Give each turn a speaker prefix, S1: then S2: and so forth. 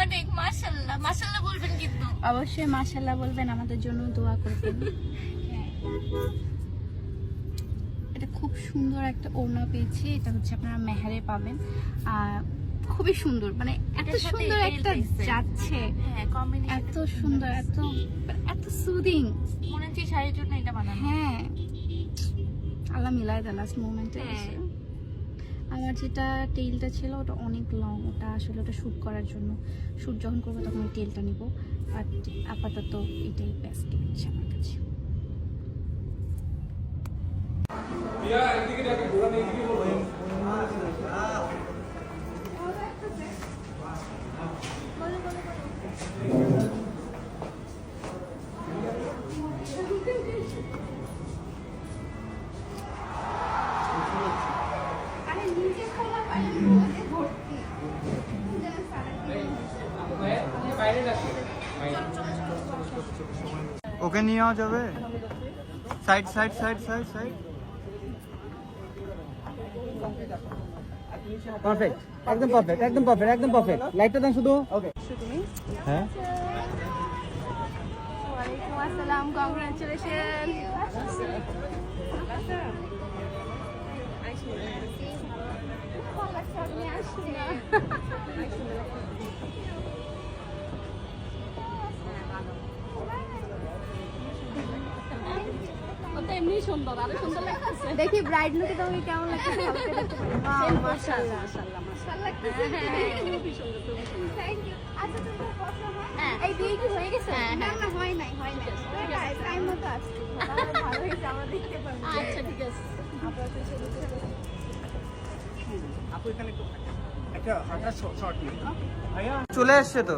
S1: অনেক মাশাআল্লাহ, মাশাআল্লাহ বলবেন কিন্তু।
S2: অবশ্যই মাশাআল্লাহ বলবেন, আমাদের জন্য দোয়া করবেন। এটা খুব সুন্দর একটা ওড়না পেয়েছি, এটা হচ্ছে আপনারা মেহেরে পাবেন। খুবই সুন্দর, মানে এত সুন্দর একটা যাচ্ছে, এত সুন্দর, এত সুদিং,
S1: মনে হচ্ছে শাড়ির জন্য এটা বানানো।
S2: হ্যাঁ আল্লাহ মিলায় দেয় লাস্ট মোমেন্টে। আমার যেটা টেইলটা ছিল ওটা অনেক লং, ওটা আসলে ওটা শ্যুট করার জন্য, শ্যুট যখন করবো তখন ওই টেইলটা নিব। বাট আপাতত এটাই বেস্ট হচ্ছে আমার কাছে।
S3: ওকে নিয়ে যাওয়া যাবে side side side side side. Perfect, একদম পারফেক্ট, একদম পারফেক্ট, একদম পারফেক্ট। লাইটটা দেন শুধু। ওকে হ্যাঁ।
S2: ওয়ালাইকুম আসসালাম, কংগ্রাচুলেশন। এমনি সুন্দর, আরো সুন্দর লাগতেছে। দেখি ব্রাইড লুকে তোমাকে কেমন লাগতেছে? মাশাআল্লাহ মাশাআল্লাহ মাশাআল্লাহ, খুবই সুন্দর, খুবই সুন্দর। Thank you. আচ্ছা তুমি বসো। হ্যাঁ, এই বিয়ে কি হয়ে গেছে? না না, হয় নাই, হয় নাই। টাইম মতো আসছে, তাহলে ভালো হইছে, আমরা দেখতে পারবো। আচ্ছা ঠিক আছে।
S3: আপু এখানে একটু একটা হাঁটা শর্ট নিন। ভাইয়া চলে আসছে তো।